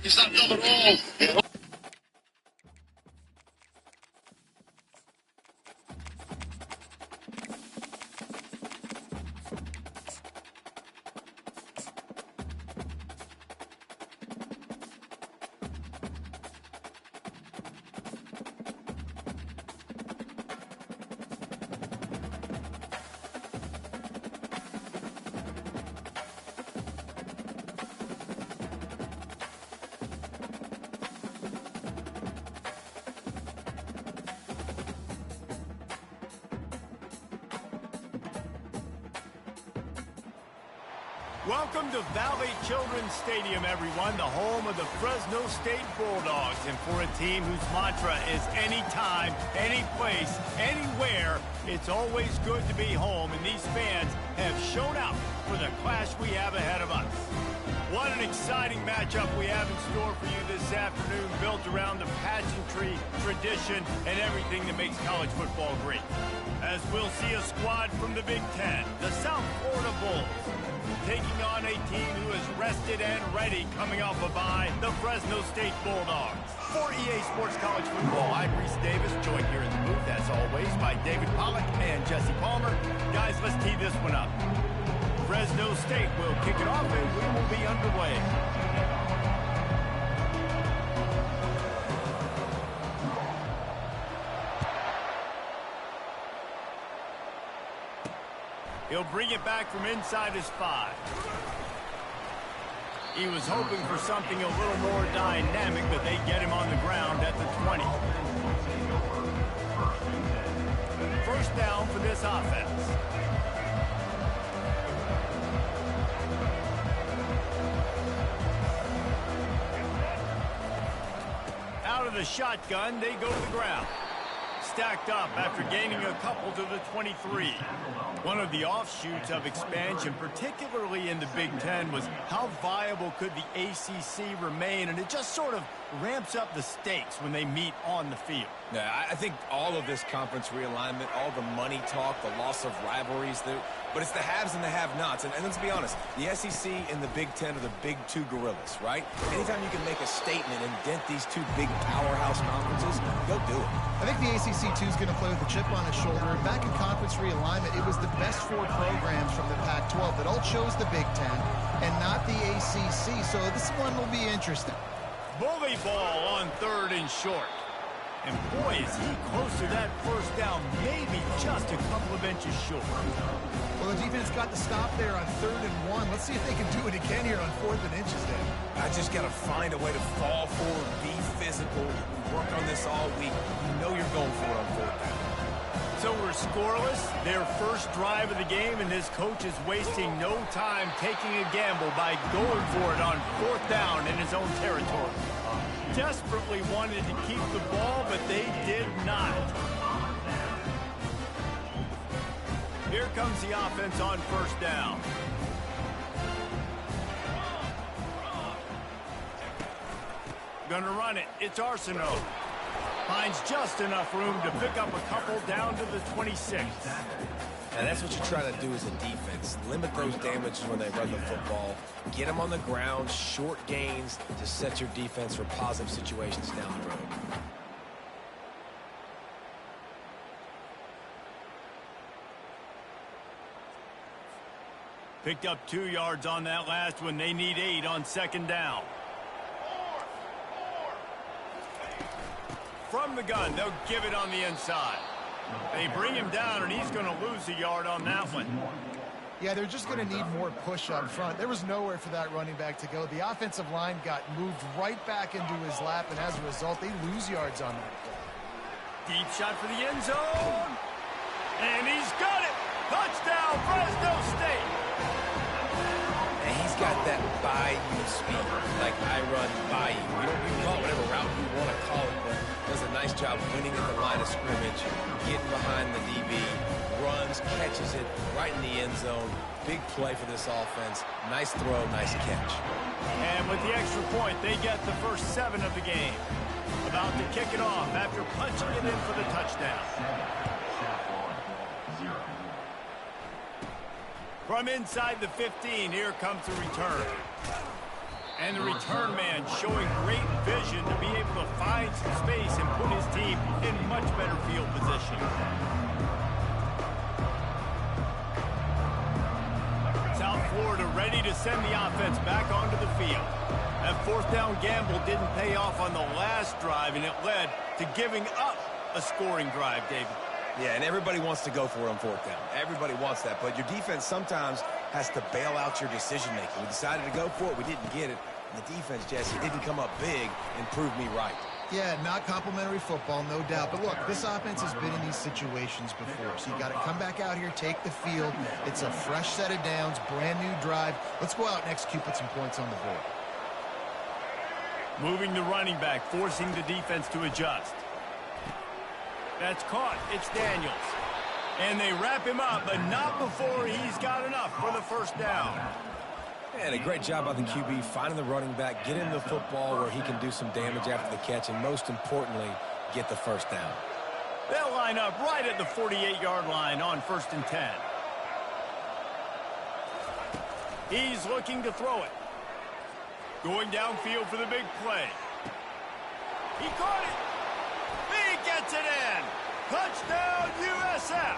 He's not dumb at all. Welcome to Valley Children's Stadium, everyone, the home of the Fresno State Bulldogs. And for a team whose mantra is anytime, any place, anywhere, it's always good to be home. And these fans have shown out for the clash we have ahead of us. What an exciting matchup we have in store for you this afternoon, built around the pageantry, tradition, and everything that makes college football great. As we'll see a squad from the Big Ten, the South Florida Bulls, taking on a team who is rested and ready coming off a bye, the Fresno State Bulldogs. For EA Sports College Football, I'm Reese Davis, joined here in the booth, as always, by David Pollack and Jesse Palmer. Guys, let's tee this one up. Fresno State will kick it off, and we will be underway. He'll bring it back from inside his 5. He was hoping for something a little more dynamic, but they get him on the ground at the 20. First down for this offense. Out of the shotgun, they go to the ground. Stacked up after gaining a couple to the 23. One of the offshoots of expansion, particularly in the Big Ten, was how viable could the ACC remain, and it just sort of ramps up the stakes when they meet on the field. Yeah, I think all of this conference realignment, all the money talk, the loss of rivalries, but it's the haves and the have-nots. And let's be honest, the SEC and the Big Ten are the big two gorillas, right? Anytime you can make a statement and dent these two big powerhouse conferences, go do it. I think the ACC, too, is going to play with a chip on its shoulder. And back in conference realignment, it was the best 4 programs from the Pac-12 that all chose the Big Ten and not the ACC. So this one will be interesting. Bully ball on 3rd and short. And boy, is he close to that first down, maybe just a couple of inches short. Well, the defense got the stop there on 3rd and 1. Let's see if they can do it again here on 4th and inches there. I just got to find a way to fall forward, be physical. We worked on this all week. You know you're going for it on 4th down. So we're scoreless, their first drive of the game, and this coach is wasting no time taking a gamble by going for it on 4th down in his own territory. Desperately wanted to keep the ball, but they did not. Here comes the offense on 1st down. Gonna run it. It's Arsenault. Finds just enough room to pick up a couple down to the 26. And that's what you try to do as a defense. Limit those damages when they run the football. Get them on the ground, short gains to set your defense for positive situations down the road. Picked up 2 yards on that last one. They need 8 on 2nd down. From the gun, they'll give it on the inside. They bring him down, and he's going to lose a yard on that one. Yeah, they're just going to need more push up front. There was nowhere for that running back to go. The offensive line got moved right back into his lap, and as a result, they lose yards on that play. Deep shot for the end zone. And he's got it. Touchdown, Fresno State. And he's got that by-you speed, like I run by you. You can call it whatever route you want to call it, but does a nice job winning at the line of scrimmage, getting behind the DB, runs, catches it right in the end zone. Big play for this offense. Nice throw, nice catch. And with the extra point, they get the first 7 of the game. About to kick it off after punching it in for the touchdown. From inside the 15, here comes the return. And the return man showing great vision to be able to find some space and put his team in much better field position. South Florida ready to send the offense back onto the field. That fourth down gamble didn't pay off on the last drive, and it led to giving up a scoring drive, David. Yeah, and everybody wants to go for it on fourth down. Everybody wants that, but your defense sometimes has to bail out your decision-making. We decided to go for it. We didn't get it. And the defense, Jesse, didn't come up big and prove me right. Yeah, not complimentary football, no doubt. But look, this offense has been in these situations before. So you got to come back out here, take the field. It's a fresh set of downs, brand new drive. Let's go out and execute, put some points on the board. Moving the running back, forcing the defense to adjust. That's caught. It's Daniels. And they wrap him up, but not before he's got enough for the first down. And a great job by the QB finding the running back, get him the football where he can do some damage after the catch, and most importantly, get the first down. They'll line up right at the 48-yard line on 1st and 10. He's looking to throw it. Going downfield for the big play. He caught it. He gets it in. Touchdown, USF.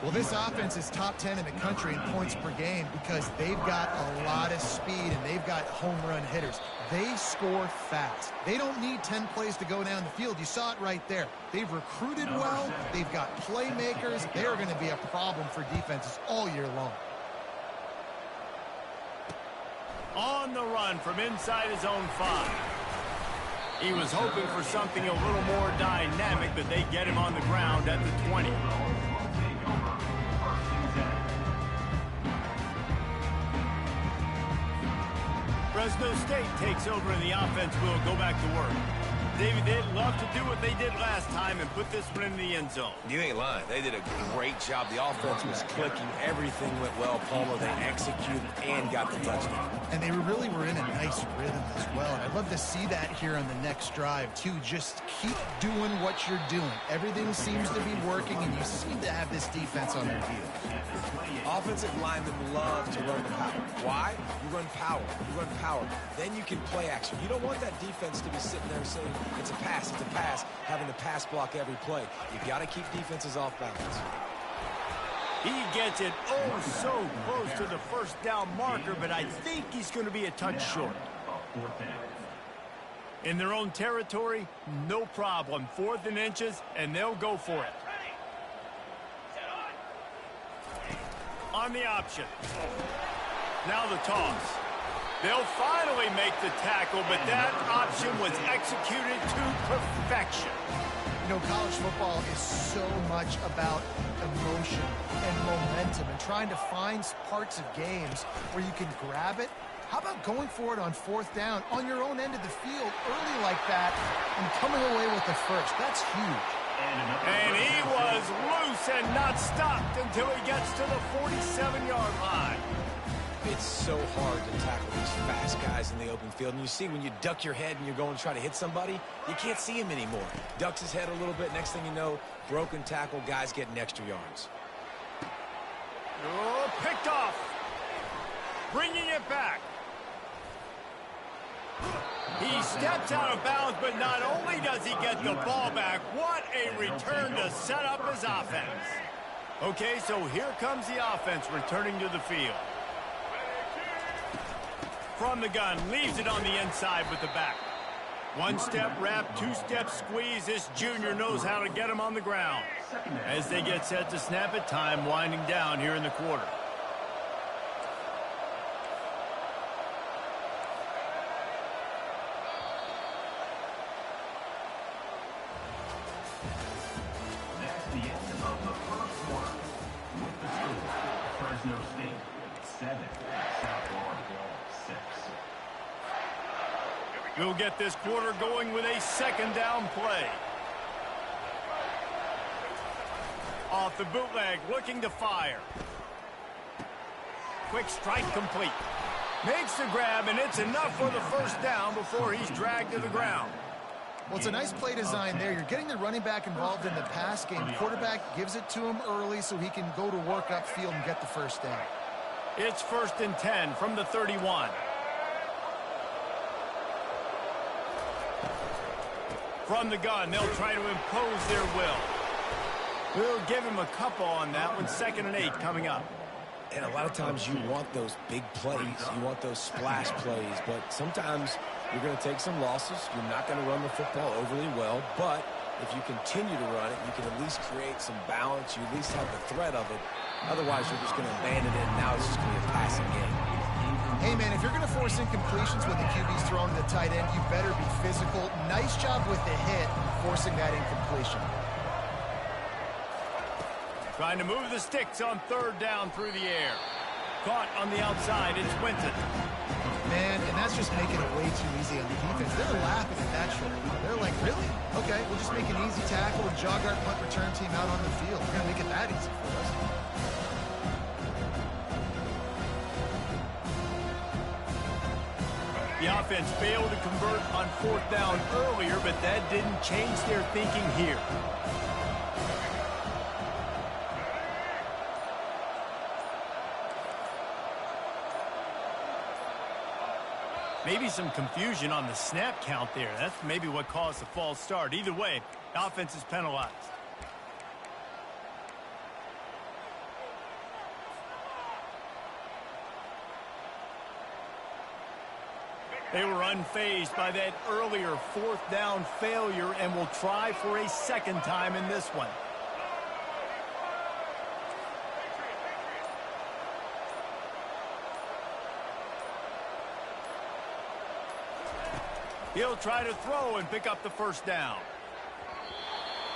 Well, this offense is top 10 in the country in points per game because they've got a lot of speed and they've got home run hitters. They score fast. They don't need 10 plays to go down the field. You saw it right there. They've recruited well. They've got playmakers. They are going to be a problem for defenses all year long. On the run from inside his own 5. He was hoping for something a little more dynamic, but they get him on the ground at the 20. Fresno State takes over and the offense will go back to work. David, they'd love to do what they did last time and put this one in the end zone. You ain't lying. They did a great job. The offense was clicking. Everything went well. Palmer, they executed and got the touchdown. And they really were in a nice rhythm as well. And I'd love to see that here on the next drive, too. Just keep doing what you're doing. Everything seems to be working, and you seem to have this defense on their heels. Offensive linemen love to run the power. Why? You run power. You run power. Then you can play action. You don't want that defense to be sitting there saying, it's a pass, having to pass block every play. You've got to keep defenses off balance. He gets it oh so close to the first down marker, but I think he's going to be a touch short. In their own territory, no problem. 4th and inches, and they'll go for it. On the option. Now the toss. They'll finally make the tackle, but that option was executed to perfection. You know, college football is so much about emotion and momentum and trying to find parts of games where you can grab it. How about going for it on 4th down on your own end of the field early like that and coming away with the first? That's huge. And he was loose and not stopped until he gets to the 47-yard line. It's so hard to tackle these fast guys in the open field. And you see when you duck your head and you're going to try to hit somebody, you can't see him anymore. Ducks his head a little bit. Next thing you know, broken tackle, guys getting extra yards. Oh, picked off. Bringing it back. He steps out of bounds, but not only does he get the ball back, what a return to set up his offense. Okay, so here comes the offense returning to the field. From the gun, leaves it on the inside with the back. 1-step wrap, 2-step squeeze. This junior knows how to get him on the ground. As they get set to snap it, time winding down here in the quarter. That's the end of the first quarter. With the score, Fresno State 7, South Florida 6. We'll get this quarter going with a 2nd down play. Off the bootleg, looking to fire. Quick strike complete. Makes the grab, and it's enough for the first down before he's dragged to the ground. Well, it's a nice play design there. You're getting the running back involved in the pass game. Quarterback gives it to him early so he can go to work upfield and get the first down. It's 1st and 10 from the 31. From the gun, they'll try to impose their will. We'll give him a couple on that one. 2nd and 8 coming up. And a lot of times you want those big plays. You want those splash plays. But sometimes you're going to take some losses. You're not going to run the football overly well. But if you continue to run it, you can at least create some balance. You at least have the threat of it. Otherwise, you're just going to abandon it, and now it's just going to be a passing game. Hey, man, if you're going to force incompletions when the QB's throwing to the tight end, you better be physical. Nice job with the hit, forcing that incompletion. Trying to move the sticks on 3rd down through the air. Caught on the outside, it's Winton. Man, and that's just making it way too easy on the defense. They're laughing at that short. They're like, really? Okay, we'll just make an easy tackle and jog our punt return team out on the field. We're going to make it that easy for us. The offense failed to convert on 4th down earlier, but that didn't change their thinking here. Maybe some confusion on the snap count there. That's maybe what caused the false start. Either way, the offense is penalized. They were unfazed by that earlier 4th down failure and will try for a 2nd time in this one. He'll try to throw and pick up the 1st down.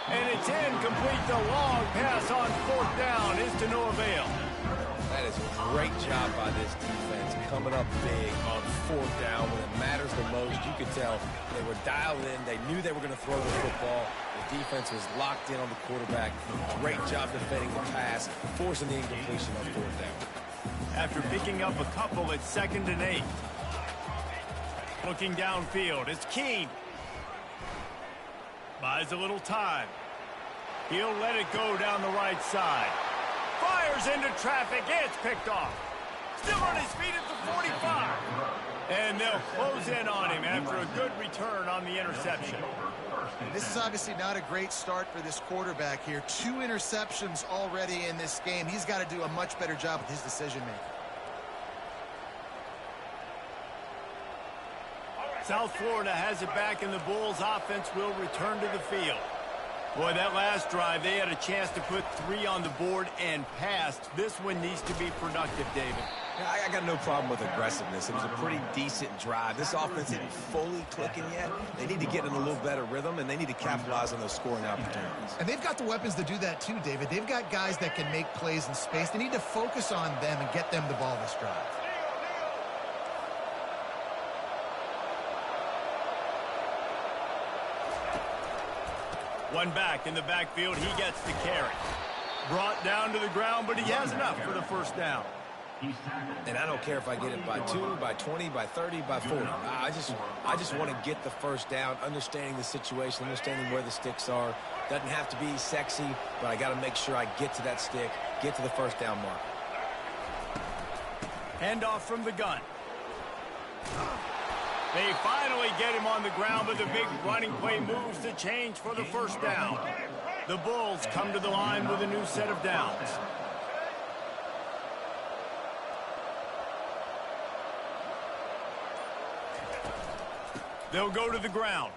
And it's incomplete. The long pass on 4th down is to no avail. That is a great job by this defense, coming up big on 4th down when it matters the most. You could tell they were dialed in. They knew they were going to throw the football. The defense was locked in on the quarterback. Great job defending the pass, forcing the incompletion on 4th down. After picking up a couple at 2nd and 8. Looking downfield, it's Keene. Buys a little time. He'll let it go down the right side. Fires into traffic, it's picked off. Still on his feet at the 45. And they'll close in on him after a good return on the interception. This is obviously not a great start for this quarterback here. 2 interceptions already in this game. He's got to do a much better job with his decision-making. South Florida has it back, and the Bulls offense will return to the field. Boy, that last drive, they had a chance to put 3 on the board and passed. This one needs to be productive, David. Yeah, I got no problem with aggressiveness. It was a pretty decent drive. This offense isn't fully clicking yet. They need to get in a little better rhythm, and they need to capitalize on those scoring opportunities. And they've got the weapons to do that too, David. They've got guys that can make plays in space. They need to focus on them and get them the ball this drive. One back in the backfield, he gets the carry. Brought down to the ground, but he has enough for the 1st down. And I don't care if I get it by 2, by 20, by 30, by 40. I just want to get the 1st down, understanding the situation, understanding where the sticks are. Doesn't have to be sexy, but I got to make sure I get to that stick, get to the 1st down mark. Handoff from the gun. They finally get him on the ground, but the big running play moves the change for the 1st down. The Bulls come to the line with a new set of downs. They'll go to the ground.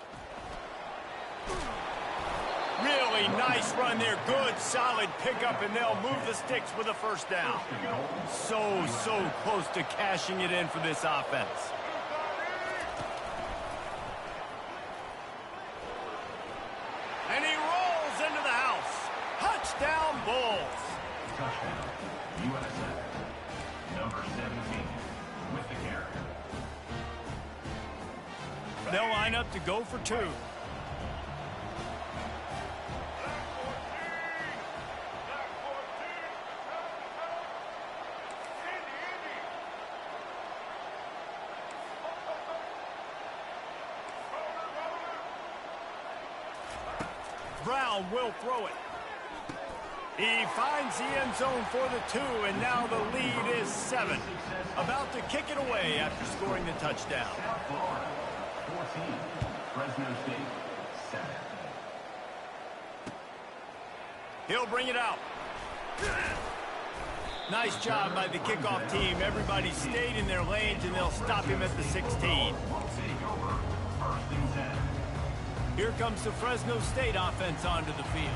Really nice run there. Good, solid pickup, and they'll move the sticks with a 1st down. So close to cashing it in for this offense. And he rolls into the house. Touchdown, Bulls. Touchdown, USA. Number 17 with the carry. They'll line up to go for 2. Brown will throw it. He finds the end zone for the 2, and now the lead is 7. About to kick it away after scoring the touchdown. South Florida, 14. Fresno State, 7. He'll bring it out. Nice job by the kickoff team. Everybody stayed in their lanes, and they'll stop him at the 16. Take over. 1st and 10. Here comes the Fresno State offense onto the field.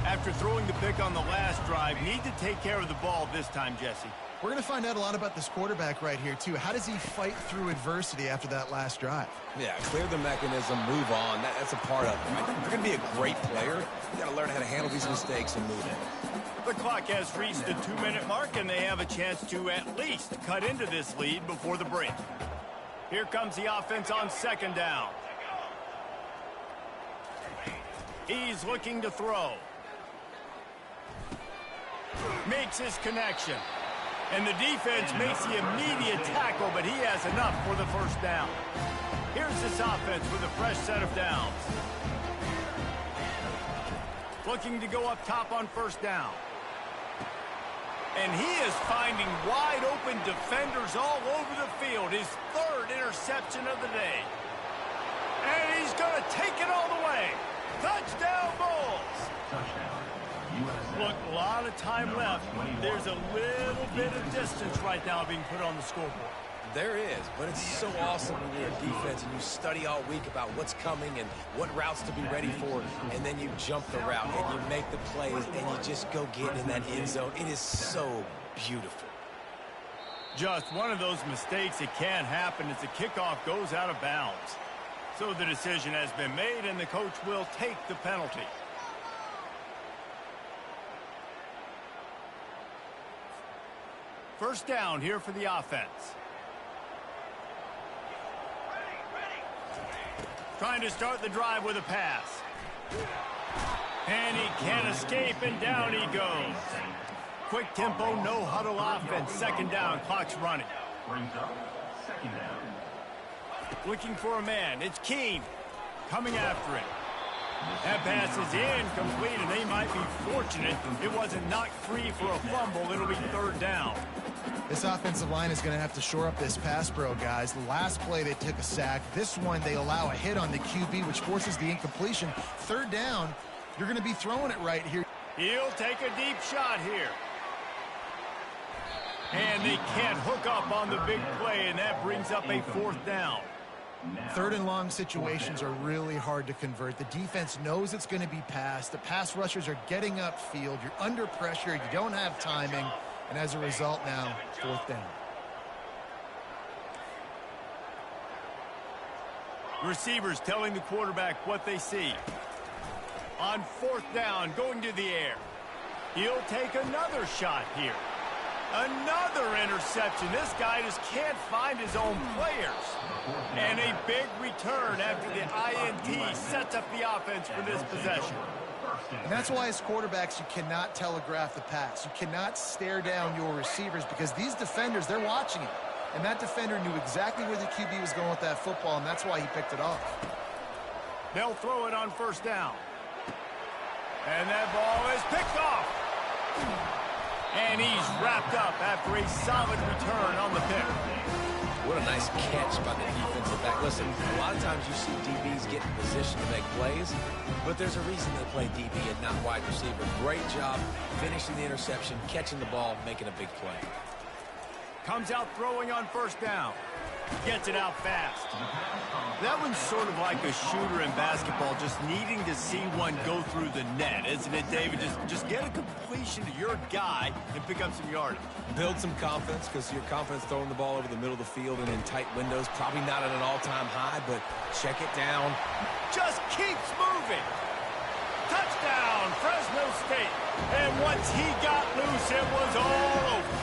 After throwing the pick on the last drive, need to take care of the ball this time, Jesse. We're going to find out a lot about this quarterback right here, too. How does he fight through adversity after that last drive? Yeah, clear the mechanism, move on. That's a part of it. Right? If you're going to be a great player, you got to learn how to handle these mistakes and move on. The clock has reached the 2-minute mark, and they have a chance to at least cut into this lead before the break. Here comes the offense on 2nd down. He's looking to throw. Makes his connection. And the defense makes the immediate tackle, but he has enough for the 1st down. Here's this offense with a fresh set of downs. Looking to go up top on 1st down. And he is finding wide open defenders all over the field. His 3rd interception of the day. And he's going to take it all the way. Touchdown, Bulls! Touchdown. Look, a lot of time left. There's a little bit of distance right now being put on the scoreboard. There is, but it's so awesome when you're a defense and you study all week about what's coming and what routes to be ready for, and then you jump the route and you make the plays and you just go get in that end zone. It is so beautiful. Just one of those mistakes that can happen as the kickoff goes out of bounds. So the decision has been made, and the coach will take the penalty. First down here for the offense. Trying to start the drive with a pass. And he can't escape, and down he goes. Quick tempo, no huddle offense. 2nd down, clock's running. Brings up 2nd down. Looking for a man. It's Keene coming after him. That pass is incomplete, and they might be fortunate it wasn't knocked free for a fumble. It'll be 3rd down. This offensive line is going to have to shore up this pass pro, guys. The last play, they took a sack. This one, they allow a hit on the QB, which forces the incompletion. 3rd down, you're going to be throwing it right here. He'll take a deep shot here. And they can't hook up on the big play, and that brings up a 4th down. 3rd and long situations are really hard to convert. The defense knows it's going to be passed. The pass rushers are getting upfield. You're under pressure. You don't have timing. And as a result now, 4th down. Receivers telling the quarterback what they see. On 4th down, going to the air. He'll take another shot here. Another interception. This guy just can't find his own players. And a big return after the INT sets up the offense for this possession. And that's why as quarterbacks, you cannot telegraph the pass. You cannot stare down your receivers because these defenders, they're watching it. And that defender knew exactly where the QB was going with that football, and that's why he picked it off. They'll throw it on 1st down. And that ball is picked off. And he's wrapped up after a solid return on the pick. What a nice catch by the defensive back. Listen, a lot of times you see DBs get in position to make plays, but there's a reason they play DB and not wide receiver. Great job finishing the interception, catching the ball, making a big play. Comes out throwing on 1st down. Gets it out fast. That one's sort of like a shooter in basketball, just needing to see one go through the net, isn't it, David? Just get a completion to your guy and pick up some yardage. Build some confidence, because your confidence throwing the ball over the middle of the field and in tight windows, probably not at an all-time high, but check it down. Just keeps moving. Touchdown, Fresno State. And once he got loose, it was all over.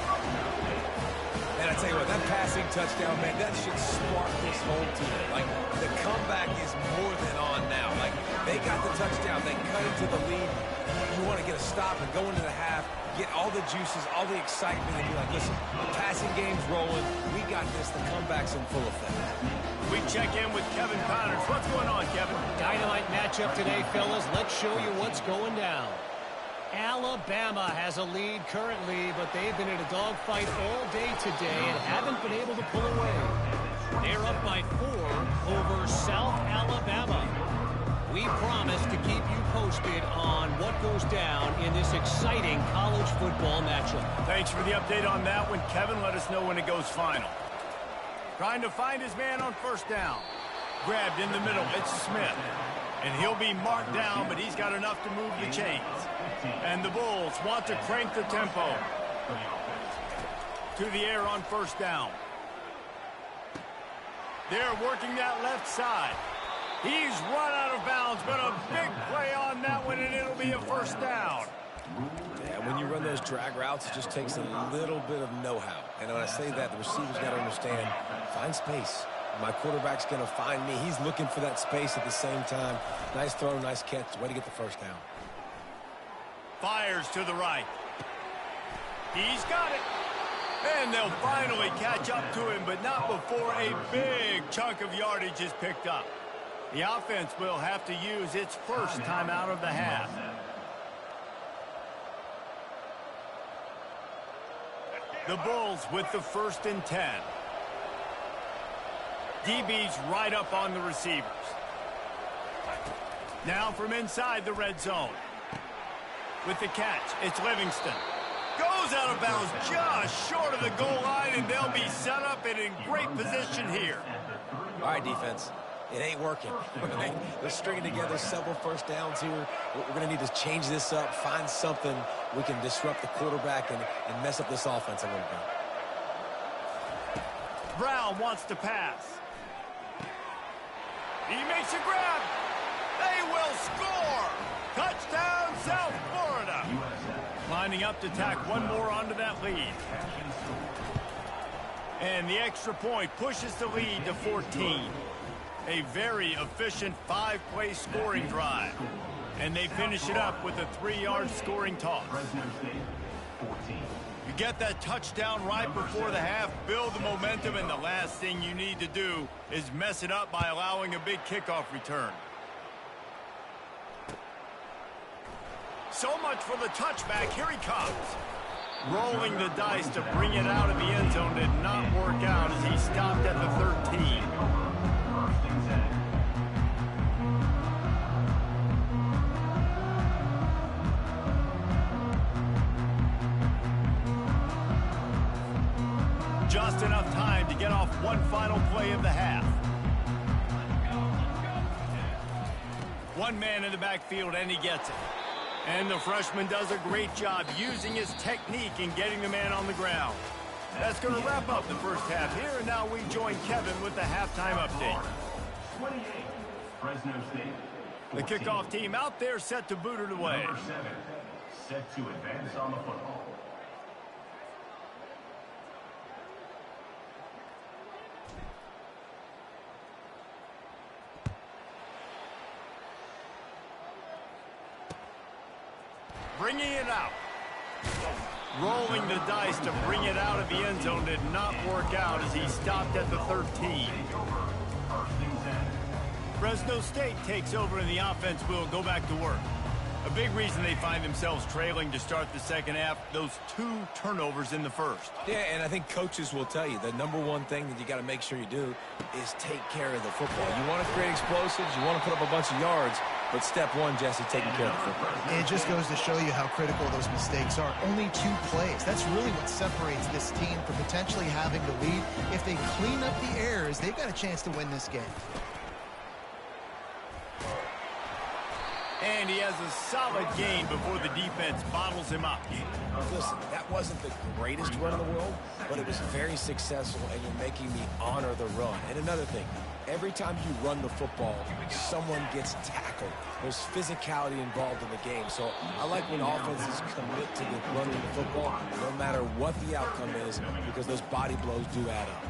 And I tell you what, that passing touchdown, man, that should spark this whole team. Like, the comeback is more than on now. Like, they got the touchdown. They cut into the lead. You want to get a stop and go into the half, get all the juices, all the excitement, and be like, listen, the passing game's rolling. We got this. The comeback's in full effect. We check in with Kevin Connors. What's going on, Kevin? Dynamite matchup today, fellas. Let's show you what's going down. Alabama has a lead currently, but they've been in a dogfight all day today and haven't been able to pull away. They're up by 4 over South Alabama. We spin on what goes down in this exciting college football matchup. Thanks for the update on that one, Kevin. Let us know when it goes final. Trying to find his man on first down. Grabbed in the middle. It's Smith. And he'll be marked down, but he's got enough to move the chains. And the Bulls want to crank the tempo. To the air on first down. They're working that left side. He's run out of bounds, but a big play on that one, and it'll be a first down. Yeah, when you run those drag routes, it just takes a little bit of know-how. And when I say that, the receiver's got to understand, find space. My quarterback's going to find me. He's looking for that space at the same time. Nice throw, nice catch. Way to get the first down. Fires to the right. He's got it. And they'll finally catch up to him, but not before a big chunk of yardage is picked up. The offense will have to use its first timeout of the half. The Bulls with the 1st and 10. DB's right up on the receivers. Now from inside the red zone. With the catch, it's Livingston. Goes out of bounds just short of the goal line, and they'll be set up and in great position here. All right, defense. It ain't working. They're stringing together several first downs here. We're going to need to change this up, find something we can disrupt the quarterback and mess up this offense a little bit. Brown wants to pass. He makes a grab. They will score. Touchdown, South Florida. Lining up to tack one more onto that lead. And the extra point pushes the lead to 14. A very efficient 5-play scoring drive. And they finish it up with a 3-yard scoring toss. You get that touchdown right before the half, build the momentum, and the last thing you need to do is mess it up by allowing a big kickoff return. So much for the touchback. Here he comes. Rolling the dice to bring it out of the end zone did not work out as he stopped at the 13. Just enough time to get off one final play of the half. One man in the backfield, and he gets it. And the freshman does a great job using his technique and getting the man on the ground. That's going to wrap up the first half here, and now we join Kevin with the halftime update. 28, Fresno State. The kickoff team out there set to boot it away. Number 7, set to advance on the football. Bringing it out. Rolling the dice to bring it out of the end zone did not work out as he stopped at the 13. Fresno State takes over and the offense will go back to work. A big reason they find themselves trailing to start the second half, those 2 turnovers in the first. Yeah, and I think coaches will tell you the number one thing that you got to make sure you do is take care of the football. You want to create explosives, you want to put up a bunch of yards, but step one, Jesse, taking care of the football. It just goes to show you how critical those mistakes are. Only 2 plays. That's really what separates this team from potentially having the lead. If they clean up the errors, they've got a chance to win this game. And he has a solid gain before the defense bottles him up. Listen, that wasn't the greatest run in the world, but it was very successful, and you're making me honor the run. And another thing, every time you run the football, someone gets tackled. There's physicality involved in the game. So I like when offenses commit to the running the football, no matter what the outcome is, because those body blows do add up.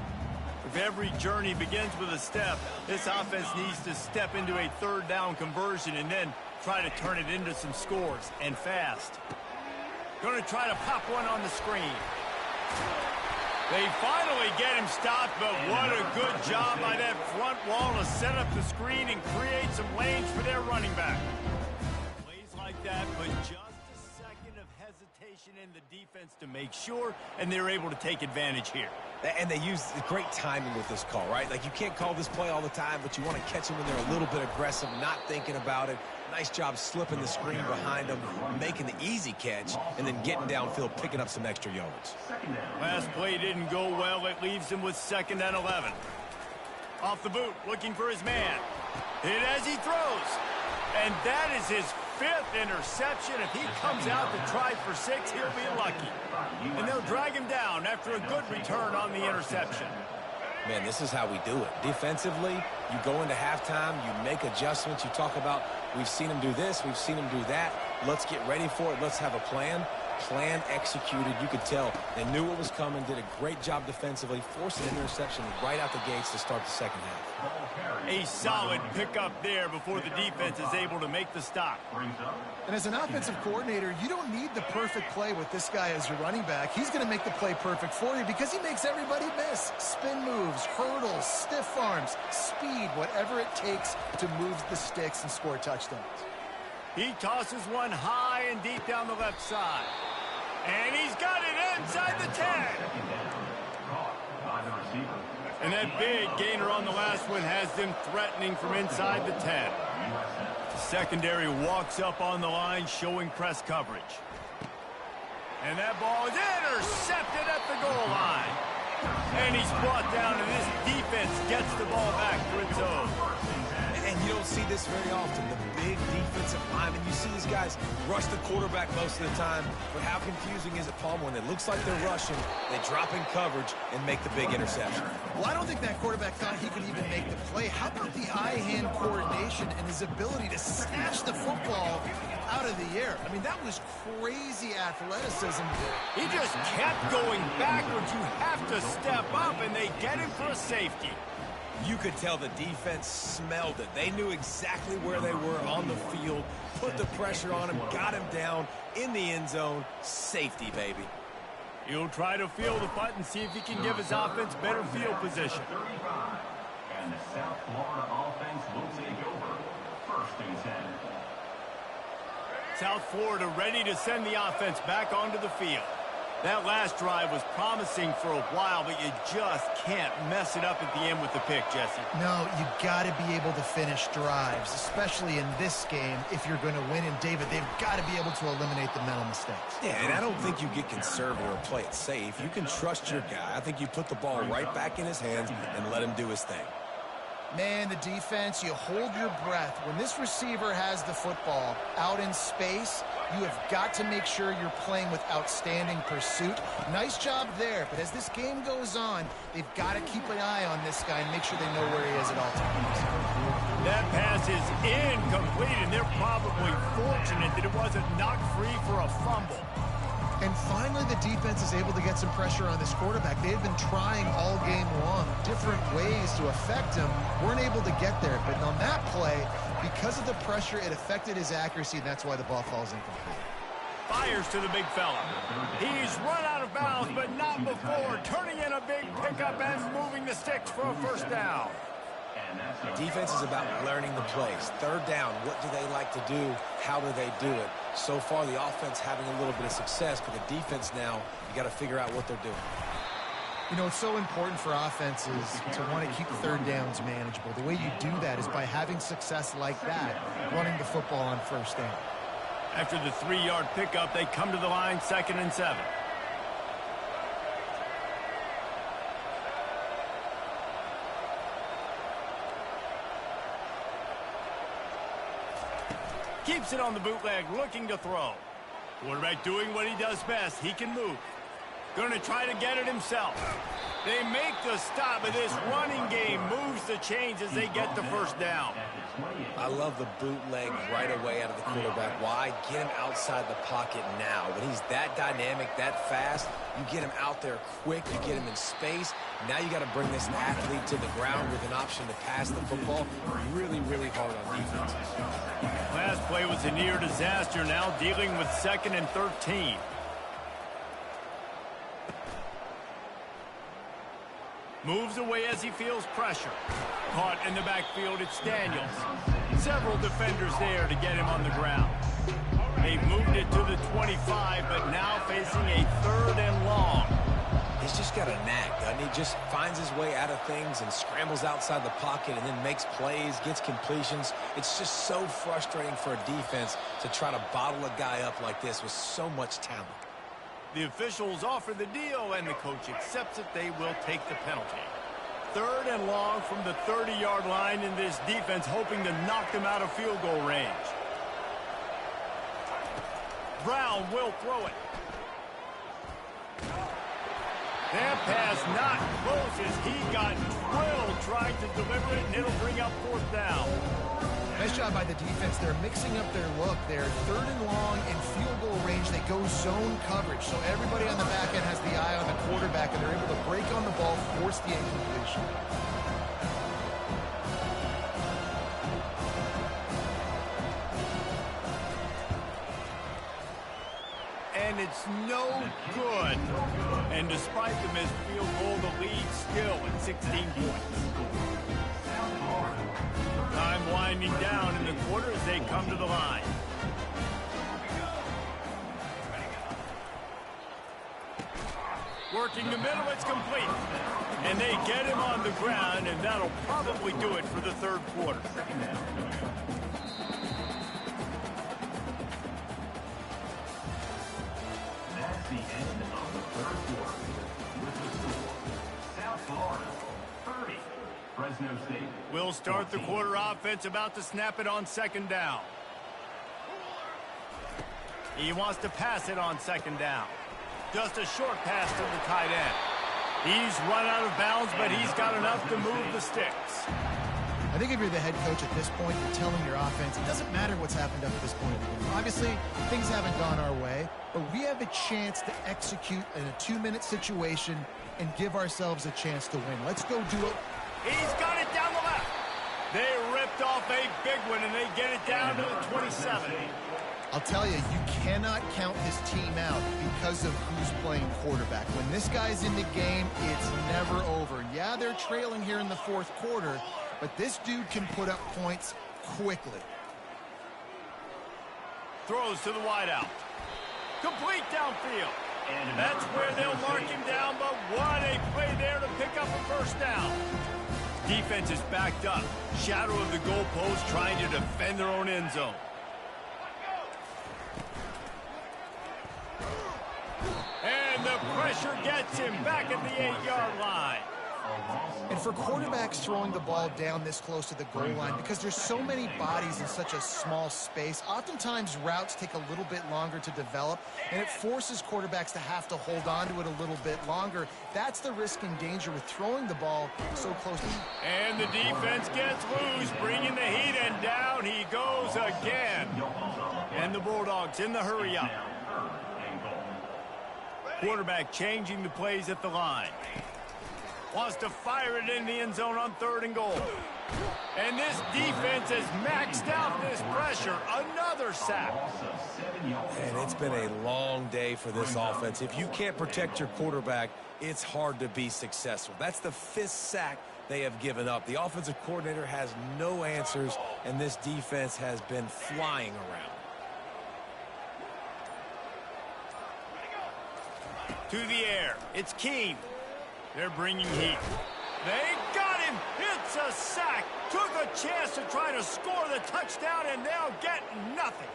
If every journey begins with a step, this offense needs to step into a 3rd down conversion and then try to turn it into some scores, and fast. Going to try to pop one on the screen. They finally get him stopped, but what a good job by that front wall to set up the screen and create some lanes for their running back. Plays like that, but just a second of hesitation. in the defense to make sure, and they're able to take advantage here. And they use great timing with this call, right? Like, you can't call this play all the time, but you want to catch them when they're a little bit aggressive, not thinking about it. Nice job slipping the screen behind them, making the easy catch, and then getting downfield, picking up some extra yards. Last play didn't go well. It leaves him with 2nd and 11. Off the boot, looking for his man. Hit as he throws. And that is his 5th interception. If he comes out to try for 6, he'll be lucky. And they'll drag him down after a good return on the interception. Man, this is how we do it. Defensively, you go into halftime, you make adjustments. You talk about, we've seen him do this, we've seen him do that. Let's get ready for it. Let's have a plan. Plan executed. You could tell they knew what was coming, did a great job defensively, forced an interception right out the gates to start the second half. A solid pickup there before the defense is able to make the stop. And as an offensive coordinator, you don't need the perfect play with this guy as your running back. He's going to make the play perfect for you because he makes everybody miss. Spin moves, hurdles, stiff arms, speed, whatever it takes to move the sticks and score touchdowns. He tosses one high and deep down the left side. And he's got it inside the 10. And that big gainer on the last one has them threatening from inside the 10. The secondary walks up on the line, showing press coverage. And that ball is intercepted at the goal line. And he's brought down, and this defense gets the ball back for its own. And you don't see this very often, the big defensive linemen. You see these guys rush the quarterback most of the time, but how confusing is it, Palmer, when it looks like they're rushing, they drop in coverage and make the big interception? Well, I don't think that quarterback thought he could even make the play. How about the eye-hand coordination and his ability to snatch the football out of the air? I mean, that was crazy athleticism. He just kept going backwards. You have to step up, and they get him for a safety. You could tell the defense smelled it. They knew exactly where they were on the field, put the pressure on him, got him down in the end zone. Safety, baby. He'll try to feel the punt and see if he can give his offense better field position. And the South Florida offense will take over. 1st and 10. South Florida ready to send the offense back onto the field. That last drive was promising for a while, but you just can't mess it up at the end with the pick, Jesse. No, you got to be able to finish drives, especially in this game if you're going to win. And, David, they've got to be able to eliminate the mental mistakes. Yeah, and I don't think you get conservative or play it safe. You can trust your guy. I think you put the ball right back in his hands and let him do his thing. Man, the defense, you hold your breath. When this receiver has the football out in space, you have got to make sure you're playing with outstanding pursuit. Nice job there, but as this game goes on, they've got to keep an eye on this guy and make sure they know where he is at all times. That pass is incomplete, and they're probably fortunate that it wasn't knocked free for a fumble. And finally, the defense is able to get some pressure on this quarterback. They had been trying all game long different ways to affect him. Weren't able to get there. But on that play, because of the pressure, it affected his accuracy, and that's why the ball falls incomplete. Fires to the big fella. He's run out of bounds, but not before turning in a big pickup and moving the sticks for a 1st down. Defense is about learning the plays. 3rd down, what do they like to do? How do they do it? So far, the offense having a little bit of success, but the defense now, you got to figure out what they're doing. You know, it's so important for offenses to want to keep 3rd downs manageable. The way you do that is by having success like that, running the football on 1st down. After the 3-yard pickup, they come to the line 2nd and 7. Keeps it on the bootleg, looking to throw. Quarterback doing what he does best. He can move. Going to try to get it himself. They make the stop, but this running game moves the chains as they get the 1st down. I love the bootleg right away out of the quarterback. Why? Get him outside the pocket now. When he's that dynamic, that fast, you get him out there quick, you get him in space. Now you got to bring this athlete to the ground with an option to pass the football. Really, really hard on defenses. Last play was a near disaster, now dealing with 2nd and 13. Moves away as he feels pressure. Caught in the backfield, it's Daniels. Several defenders there to get him on the ground. They've moved it to the 25, but now facing a 3rd and long. He's just got a knack, doesn't he? Just finds his way out of things and scrambles outside the pocket and then makes plays, gets completions. It's just so frustrating for a defense to try to bottle a guy up like this with so much talent. The officials offer the deal, and the coach accepts it. They will take the penalty. 3rd and long from the 30-yard line, in this defense hoping to knock them out of field goal range. Brown will throw it. That pass not close as he got drilled trying to deliver it, and it'll bring up 4th down. Nice job by the defense. They're mixing up their look. They're 3rd and long in field goal range. They go zone coverage. So everybody on the back end has the eye on the quarterback, and they're able to break on the ball, force the incompletion. And it's no good. And despite the missed field goal, the lead still at 16 points. Time winding down in the quarter as they come to the line. Working the middle, it's complete. And they get him on the ground, and that'll probably do it for the 3rd quarter. That's the end of the 3rd quarter. With the score, South Florida 30, Fresno State. We'll start the quarter offense, about to snap it on 2nd down. He wants to pass it on 2nd down. Just a short pass to the tight end. He's run out of bounds, but he's got enough to move the sticks. I think if you're the head coach at this point, you're telling your offense, it doesn't matter what's happened up to this point of the game. Obviously, things haven't gone our way, but we have a chance to execute in a 2-minute situation and give ourselves a chance to win. Let's go do it. He's got it down the left. They ripped off a big one, and they get it down to the 27. I'll tell you, you cannot count this team out because of who's playing quarterback. When this guy's in the game, it's never over. Yeah, they're trailing here in the 4th quarter, but this dude can put up points quickly. Throws to the wideout. Complete downfield. And that's where they'll mark him down, but what a play there to pick up a 1st down. Defense is backed up. Shadow of the goalpost trying to defend their own end zone. And the pressure gets him back at the 8-yard line. And for quarterbacks throwing the ball down this close to the goal line, because there's so many bodies in such a small space, oftentimes routes take a little bit longer to develop, and it forces quarterbacks to have to hold on to it a little bit longer. That's the risk and danger with throwing the ball so close to. And the defense gets loose, bringing the heat, and down he goes again. And the Bulldogs in the hurry up. Quarterback changing the plays at the line. Wants to fire it in the end zone on 3rd and goal. And this defense has maxed out this pressure. Another sack. And it's been a long day for this offense. If you can't protect your quarterback, it's hard to be successful. That's the 5th sack they have given up. The offensive coordinator has no answers, and this defense has been flying around. To the air. It's Keene. They're bringing heat. They got him. It's a sack. Took a chance to try to score the touchdown, and they'll get nothing.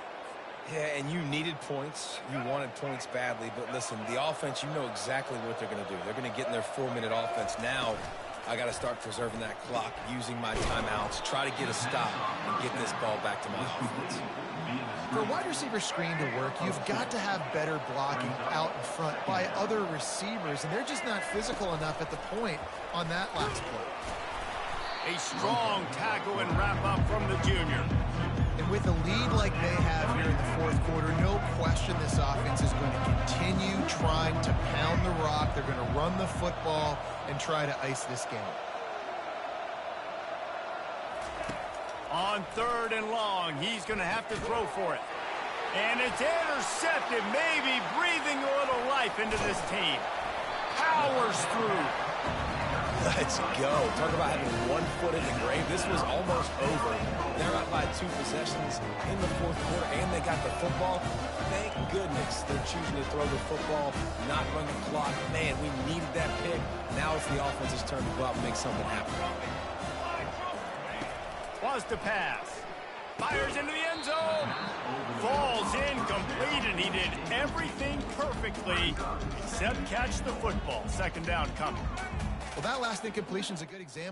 Yeah, and you needed points. You wanted points badly. But listen, the offense, you know exactly what they're going to do. They're going to get in their 4-minute offense. Now, I got to start preserving that clock, using my timeouts, try to get a stop, and get this ball back to my offense. For a wide receiver screen to work, you've got to have better blocking out in front by other receivers, and they're just not physical enough at the point on that last play. A strong tackle and wrap-up from the junior. And with a lead like they have here in the 4th quarter, no question this offense is going to continue trying to pound the rock. They're going to run the football and try to ice this game. On 3rd and long, he's going to have to throw for it. And it's intercepted, maybe breathing a little life into this team. Powers through. Let's go. Talk about having 1 foot in the grave. This was almost over. They're up by 2 possessions in the fourth quarter, and they got the football. Thank goodness they're choosing to throw the football, not run the clock. Man, we needed that pick. Now it's the offense's turn to go out and make something happen. Was to pass. Fires into the end zone. Falls incomplete, and he did everything perfectly except catch the football. Second down coming. Well, that last incompletion is a good example.